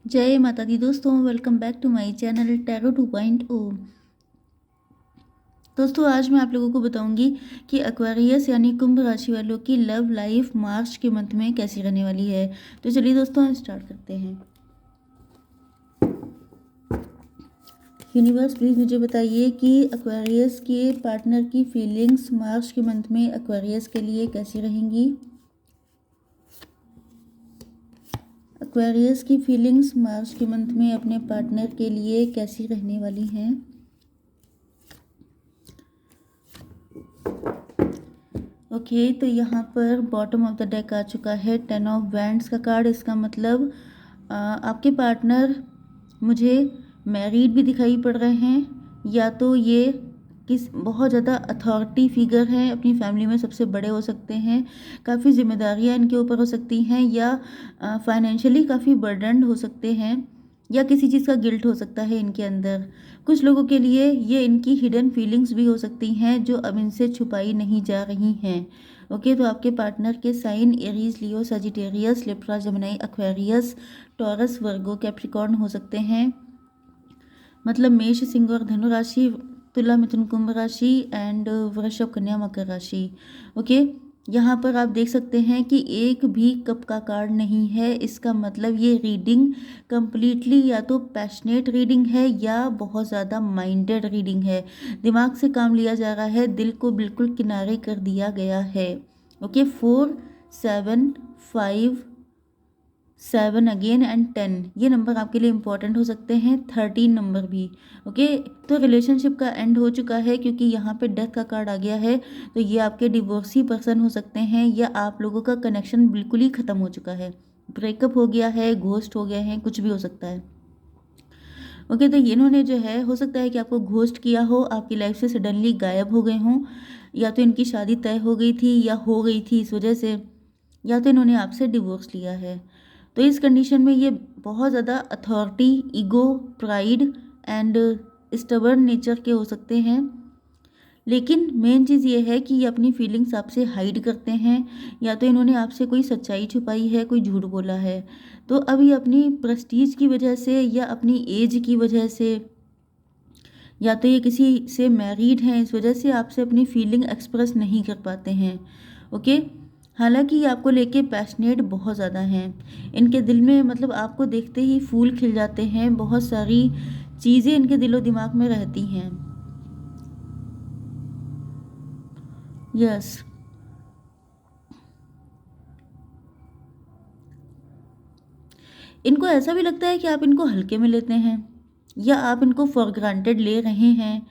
जय माता दी दोस्तों, welcome back to my channel tarot 2.0। दोस्तों, आज मैं आप लोगों को बताऊंगी कि एक्वेरियस यानी कुंभ राशि वालों की लव लाइफ मार्च के मंथ में कैसी रहने वाली है। तो चलिए दोस्तों, हम स्टार्ट करते हैं। यूनिवर्स प्लीज़ मुझे बताइए कि एक्वेरियस के पार्टनर की फीलिंग्स मार्च के मंथ में एक्वेरियस के लिए कैसी रहेंगी। एक्वेरियस की फीलिंग्स मार्च के मंथ में अपने पार्टनर के लिए कैसी रहने वाली हैं। ओके, तो यहाँ पर बॉटम ऑफ द डेक आ चुका है 10 ऑफ वैंड्स का कार्ड। इसका मतलब आपके पार्टनर मुझे मैरिड भी दिखाई पड़ रहे हैं, या तो ये बहुत ज़्यादा अथॉरिटी फिगर हैं, अपनी फैमिली में सबसे बड़े हो सकते हैं, काफ़ी जिम्मेदारियाँ इनके ऊपर हो सकती हैं, या फाइनेंशियली काफ़ी बर्डन्ड हो सकते हैं, या किसी चीज़ का गिल्ट हो सकता है इनके अंदर। कुछ लोगों के लिए ये इनकी हिडन फीलिंग्स भी हो सकती हैं जो अब इनसे छुपाई नहीं जा रही हैं। ओके, तो आपके पार्टनर के sign Aries, Leo, Sagittarius, Libra, Gemini, Aquarius, Taurus, Virgo, Capricorn हो सकते हैं। मतलब मेष, सिंह और धनु राशि, तुला, मिथुन, कुंभ राशि एंड वृषभ, कन्या, मकर राशि। ओके, यहाँ पर आप देख सकते हैं कि एक भी कप का कार्ड नहीं है। इसका मतलब ये रीडिंग कंप्लीटली या तो पैशनेट रीडिंग है या बहुत ज़्यादा माइंडेड रीडिंग है। दिमाग से काम लिया जा रहा है, दिल को बिल्कुल किनारे कर दिया गया है। ओके, 4, 7, 5, 7 अगेन एंड 10, ये नंबर आपके लिए इंपॉर्टेंट हो सकते हैं। 13 नंबर भी। ओके, तो रिलेशनशिप का एंड हो चुका है क्योंकि यहाँ पे डेथ का कार्ड आ गया है। तो ये आपके डिवोर्सी पर्सन हो सकते हैं, या आप लोगों का कनेक्शन बिल्कुल ही ख़त्म हो चुका है, ब्रेकअप हो गया है, घोस्ट हो गए हैं, कुछ भी हो सकता है। ओके, तो इन्होंने जो है, हो सकता है कि आपको घोस्ट किया हो, आपकी लाइफ से सडनली गायब हो गए हों, या तो इनकी शादी तय हो गई थी या हो गई थी इस वजह से, या तो इन्होंने आपसे डिवोर्स लिया है। तो इस कंडीशन में ये बहुत ज़्यादा authority, ego, pride and stubborn nature के हो सकते हैं। लेकिन मेन चीज़ ये है कि ये अपनी फीलिंग्स आपसे हाइड करते हैं, या तो इन्होंने आपसे कोई सच्चाई छुपाई है, कोई झूठ बोला है। तो अब ये अपनी प्रेस्टीज की वजह से या अपनी एज की वजह से, या तो ये किसी से मैरिड हैं, इस वजह से आपसे अपनी फीलिंग एक्सप्रेस नहीं कर पाते हैं। ओके, हालांकि ये आपको लेके पैशनेट बहुत ज़्यादा हैं। इनके दिल में मतलब आपको देखते ही फूल खिल जाते हैं, बहुत सारी चीज़ें इनके दिलो दिमाग में रहती हैं। यस, इनको ऐसा भी लगता है कि आप इनको हल्के में लेते हैं, या आप इनको फॉर ग्रांटेड ले रहे हैं,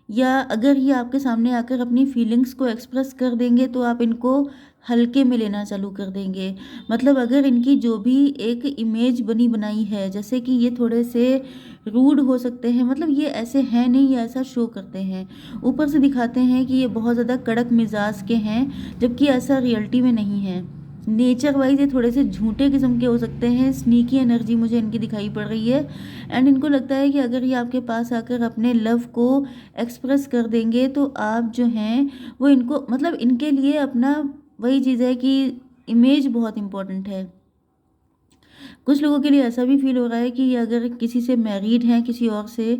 या अगर ये आपके सामने आकर अपनी फीलिंग्स को एक्सप्रेस कर देंगे तो आप इनको हल्के में लेना चालू कर देंगे। मतलब अगर इनकी जो भी एक इमेज बनी बनाई है, जैसे कि ये थोड़े से रूड हो सकते हैं, मतलब ये ऐसे हैं नहीं, ये ऐसा शो करते हैं, ऊपर से दिखाते हैं कि ये बहुत ज़्यादा कड़क मिजाज के हैं, जबकि ऐसा रियलिटी में नहीं है। नेचर वाइज ये थोड़े से झूठे किस्म के हो सकते हैं, स्नीकी एनर्जी मुझे इनकी दिखाई पड़ रही है। एंड इनको लगता है कि अगर ये आपके पास आकर अपने लव को एक्सप्रेस कर देंगे तो आप जो हैं वो इनको, मतलब इनके लिए अपना वही चीज़ है कि इमेज बहुत इंपॉर्टेंट है। कुछ लोगों के लिए ऐसा भी फील हो रहा है कि ये अगर किसी से मैरिड हैं, किसी और से,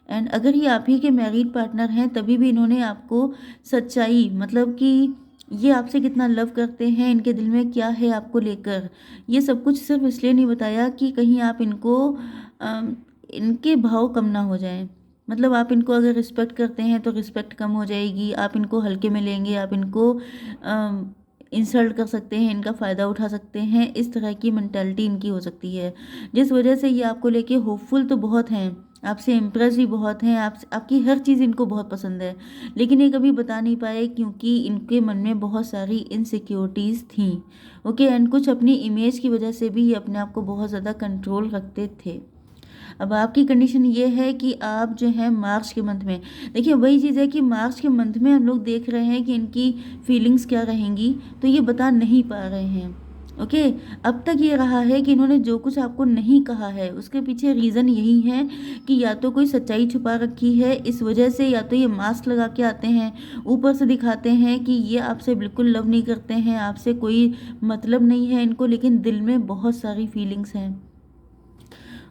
एंड अगर ये आप ही के मैरिड पार्टनर हैं, तभी भी इन्होंने आपको सच्चाई, मतलब कि ये आपसे कितना लव करते हैं, इनके दिल में क्या है आपको लेकर, ये सब कुछ सिर्फ इसलिए नहीं बताया कि कहीं आप इनको इनके भाव कम ना हो जाएं। मतलब आप इनको अगर रिस्पेक्ट करते हैं तो रिस्पेक्ट कम हो जाएगी, आप इनको हल्के में लेंगे, आप इनको इंसल्ट कर सकते हैं, इनका फ़ायदा उठा सकते हैं, इस तरह की मेंटालिटी इनकी हो सकती है, जिस वजह से ये आपको लेके होपफुल तो बहुत हैं, आपसे इम्प्रेस भी बहुत हैं, आपकी हर चीज़ इनको बहुत पसंद है, लेकिन ये कभी बता नहीं पाए क्योंकि इनके मन में बहुत सारी इनसिक्योरिटीज़ थी। ओके, एंड कुछ अपनी इमेज की वजह से भी ये अपने आप को बहुत ज़्यादा कंट्रोल रखते थे। अब आपकी कंडीशन ये है कि आप जो है मार्च के मंथ में, देखिए वही चीज़ है कि मार्च के मंथ में हम लोग देख रहे हैं कि इनकी फीलिंग्स क्या रहेंगी, तो ये बता नहीं पा रहे हैं। ओके, अब तक ये रहा है कि इन्होंने जो कुछ आपको नहीं कहा है उसके पीछे रीज़न यही है कि या तो कोई सच्चाई छुपा रखी है इस वजह से, या तो ये मास्क लगा के आते हैं, ऊपर से दिखाते हैं कि ये आपसे बिल्कुल लव नहीं करते हैं, आपसे कोई मतलब नहीं है इनको, लेकिन दिल में बहुत सारी फीलिंग्स हैं।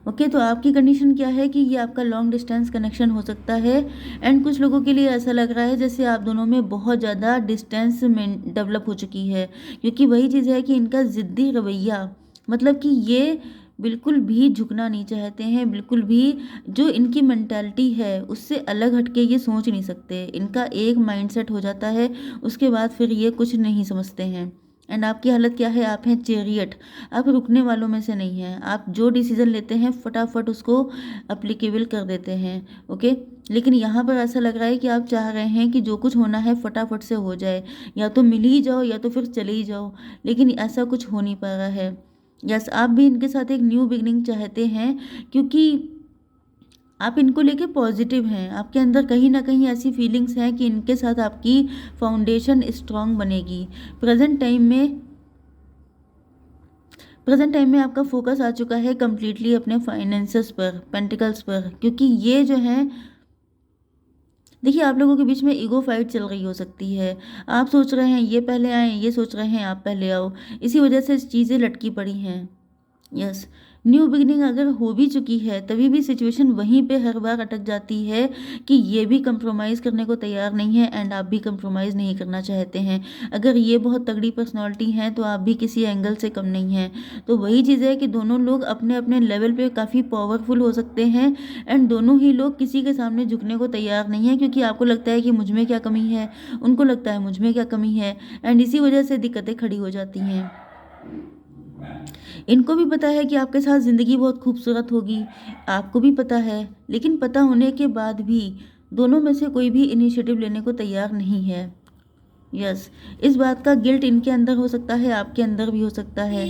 ओके, तो आपकी कंडीशन क्या है कि ये आपका लॉन्ग डिस्टेंस कनेक्शन हो सकता है। एंड कुछ लोगों के लिए ऐसा लग रहा है जैसे आप दोनों में बहुत ज़्यादा डिस्टेंस में डेवलप हो चुकी है, क्योंकि वही चीज़ है कि इनका ज़िद्दी रवैया, मतलब कि ये बिल्कुल भी झुकना नहीं चाहते हैं, बिल्कुल भी जो इनकी मेंटालिटी है उससे अलग हटके ये सोच नहीं सकते। इनका एक माइंडसेट हो जाता है, उसके बाद फिर ये कुछ नहीं समझते हैं। एंड आपकी हालत क्या है, आप हैं चेरियट। आप रुकने वालों में से नहीं हैं, आप जो डिसीजन लेते हैं फटाफट उसको अप्लीकेबल कर देते हैं। ओके, लेकिन यहाँ पर ऐसा लग रहा है कि आप चाह रहे हैं कि जो कुछ होना है फटाफट से हो जाए, या तो मिल ही जाओ या तो फिर चले ही जाओ, लेकिन ऐसा कुछ हो नहीं पा रहा है। यस, आप भी इनके साथ एक न्यू बिगनिंग चाहते हैं, क्योंकि आप इनको लेके पॉजिटिव हैं। आपके अंदर कहीं ना कहीं ऐसी फीलिंग्स हैं कि इनके साथ आपकी फाउंडेशन स्ट्रांग बनेगी। प्रेजेंट टाइम में प्रेजेंट टाइम में आपका फोकस आ चुका है कम्प्लीटली अपने फाइनेंसेस पर, पेंटिकल्स पर, क्योंकि ये जो है, देखिए आप लोगों के बीच में ईगो फाइट चल रही हो सकती है। आप सोच रहे हैं ये पहले आए, ये सोच रहे हैं आप पहले आओ, इसी वजह से चीज़ें लटकी पड़ी हैं। यस, न्यू बिगिनिंग अगर हो भी चुकी है तभी भी सिचुएशन वहीं पे हर बार अटक जाती है कि ये भी कंप्रोमाइज़ करने को तैयार नहीं है एंड आप भी कंप्रोमाइज़ नहीं करना चाहते हैं। अगर ये बहुत तगड़ी पर्सनालिटी हैं तो आप भी किसी एंगल से कम नहीं हैं। तो वही चीज़ है कि दोनों लोग अपने अपने लेवल पे काफ़ी पावरफुल हो सकते हैं, एंड दोनों ही लोग किसी के सामने झुकने को तैयार नहीं है, क्योंकि आपको लगता है कि मुझ में क्या कमी है, उनको लगता है मुझ में क्या कमी है, एंड इसी वजह से दिक्कतें खड़ी हो जाती हैं। इनको भी पता है कि आपके साथ ज़िंदगी बहुत खूबसूरत होगी, आपको भी पता है, लेकिन पता होने के बाद भी दोनों में से कोई भी इनिशिएटिव लेने को तैयार नहीं है। यस, इस बात का गिल्ट इनके अंदर हो सकता है, आपके अंदर भी हो सकता है।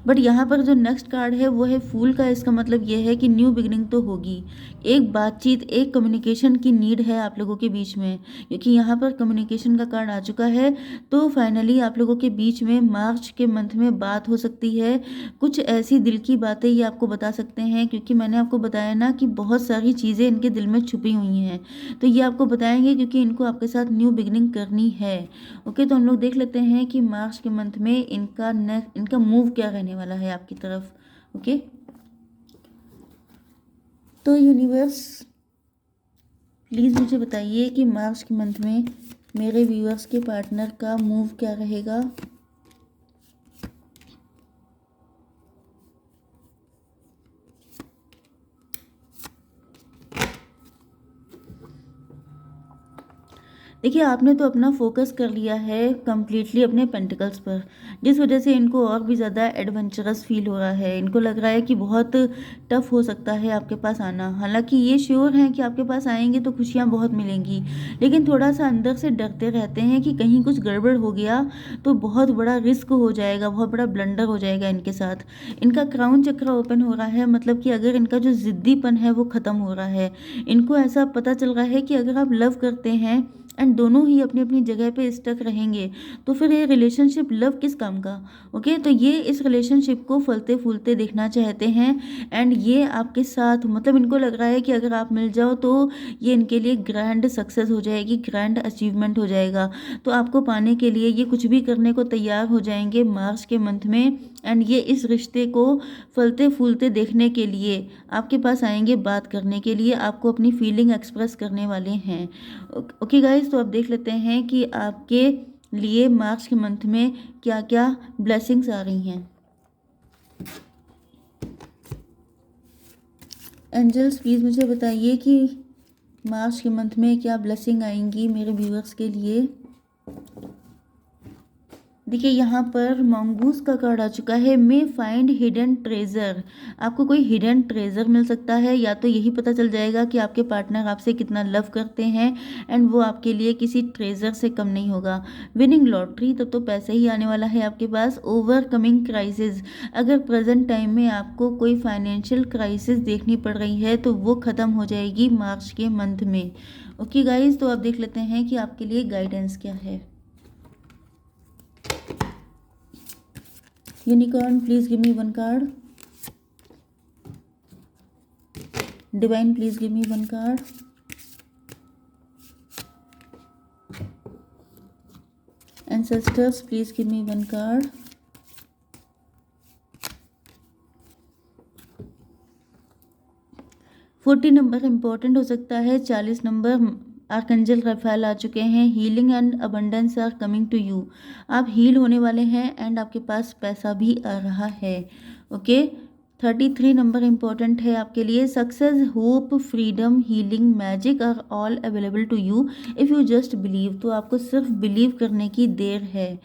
बट यहाँ पर जो नेक्स्ट कार्ड है वो है फूल का। इसका मतलब ये है कि न्यू बिगिनिंग तो होगी, एक बातचीत, एक कम्युनिकेशन की नीड है आप लोगों के बीच में, क्योंकि यहाँ पर कम्युनिकेशन का कार्ड आ चुका है। तो फाइनली आप लोगों के बीच में मार्च के मंथ में बात हो सकती है। कुछ ऐसी दिल की बातें ये आपको बता सकते हैं, क्योंकि मैंने आपको बताया ना कि बहुत सारी चीज़ें इनके दिल में छुपी हुई हैं, तो ये आपको बताएंगे क्योंकि इनको आपके साथ न्यू बिगिनिंग करनी है। ओके, तो हम लोग देख लेते हैं कि मार्च के मंथ में इनका मूव क्या रहने वाला है आपकी तरफ। ओके, तो यूनिवर्स प्लीज़ मुझे बताइए कि मार्च के मंथ में मेरे व्यूअर्स के पार्टनर का मूव क्या रहेगा। देखिए, आपने तो अपना फोकस कर लिया है कम्प्लीटली अपने पेंटिकल्स पर, जिस वजह से इनको और भी ज़्यादा एडवेंचरस फील हो रहा है। इनको लग रहा है कि बहुत टफ हो सकता है आपके पास आना। हालांकि ये श्योर हैं कि आपके पास आएंगे तो खुशियाँ बहुत मिलेंगी, लेकिन थोड़ा सा अंदर से डरते रहते हैं कि कहीं कुछ गड़बड़ हो गया तो बहुत बड़ा रिस्क हो जाएगा, बहुत बड़ा ब्लंडर हो जाएगा इनके साथ। इनका क्राउन चक्र ओपन हो रहा है, मतलब कि अगर इनका जो ज़िद्दीपन है वो ख़त्म हो रहा है। इनको ऐसा पता चल रहा है कि अगर आप लव करते हैं एंड दोनों ही अपनी अपनी जगह पे स्टक रहेंगे तो फिर ये रिलेशनशिप लव किस काम का। ओके, तो ये इस रिलेशनशिप को फलते फूलते देखना चाहते हैं, एंड ये आपके साथ, मतलब इनको लग रहा है कि अगर आप मिल जाओ तो ये इनके लिए ग्रैंड सक्सेस हो जाएगी, ग्रैंड अचीवमेंट हो जाएगा। तो आपको पाने के लिए ये कुछ भी करने को तैयार हो जाएंगे मार्च के मंथ में, एंड ये इस रिश्ते को फलते फूलते देखने के लिए आपके पास आएंगे, बात करने के लिए, आपको अपनी फीलिंग एक्सप्रेस करने वाले हैं। ओके गाइस, तो अब देख लेते हैं कि आपके लिए मार्च के मंथ में क्या क्या ब्लेसिंग्स आ रही हैं। एंजल्स प्लीज़ मुझे बताइए कि मार्च के मंथ में क्या ब्लेसिंग आएंगी मेरे व्यूअर्स के लिए। देखिए, यहाँ पर मंगूस का कार्ड आ चुका है, मे फाइंड हिडन ट्रेजर। आपको कोई हिडन ट्रेजर मिल सकता है, या तो यही पता चल जाएगा कि आपके पार्टनर आपसे कितना लव करते हैं एंड वो आपके लिए किसी ट्रेजर से कम नहीं होगा। विनिंग लॉटरी, तब तो पैसे ही आने वाला है आपके पास। ओवरकमिंग क्राइसिस, अगर प्रेजेंट टाइम में आपको कोई फाइनेंशियल क्राइसिस देखनी पड़ रही है तो वो ख़त्म हो जाएगी मार्च के मंथ में। ओके गाइज, तो अब देख लेते हैं कि आपके लिए गाइडेंस क्या है। Unicorn, please give me one card. Divine, please give me one card. Ancestors, please give me one card. 40 number important हो सकता है। 40 नंबर आर्कंजल रफाल आ चुके हैं। Healing and abundance are coming to you. आप हील होने वाले हैं एंड आपके पास पैसा भी आ रहा है। ओके। 33 नंबर इम्पोर्टेंट है आपके लिए। Success, hope, freedom, healing, magic are all available to you if you just believe. तो आपको सिर्फ बिलीव करने की देर है।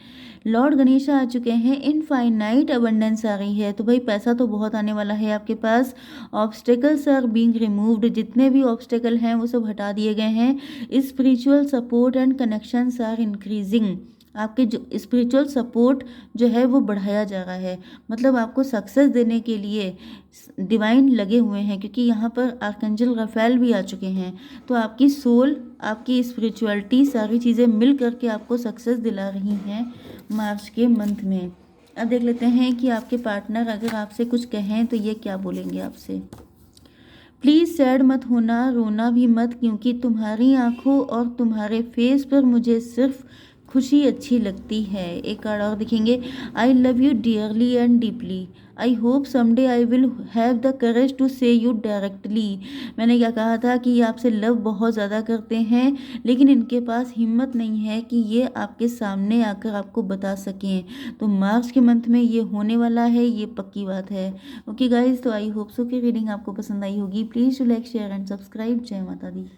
लॉर्ड गणेश आ चुके हैं। इनफाइनाइट अबंडेंस आ रही है। तो भाई पैसा तो बहुत आने वाला है आपके पास। Obstacles are being removed. जितने भी ऑब्स्टेकल हैं वो सब हटा दिए गए हैं। Spiritual support and connections are increasing. आपके जो स्पिरिचुअल सपोर्ट जो है वो बढ़ाया जा रहा है। मतलब आपको सक्सेस देने के लिए डिवाइन लगे हुए हैं, क्योंकि यहाँ पर आर्कंजल रफेल भी आ चुके हैं। तो आपकी सोल, आपकी स्पिरिचुअलिटी, सारी चीज़ें मिल करके आपको सक्सेस दिला रही हैं मार्च के मंथ में। अब देख लेते हैं कि आपके पार्टनर अगर आपसे कुछ कहें तो ये क्या बोलेंगे आपसे। प्लीज़ सैड मत होना, रोना भी मत, क्योंकि तुम्हारी आंखों और तुम्हारे फेस पर मुझे सिर्फ खुशी अच्छी लगती है। एक कार्ड और दिखेंगे। I love you dearly and deeply. I hope someday I will have the courage to say you directly. मैंने क्या कहा था कि ये आपसे लव बहुत ज़्यादा करते हैं, लेकिन इनके पास हिम्मत नहीं है कि ये आपके सामने आकर आपको बता सकें। तो मार्च के मंथ में ये होने वाला है, ये पक्की बात है। ओके गाइज, तो आई होप सो कि रीडिंग आपको पसंद आई होगी। Please to like, share and subscribe. जय माता दी।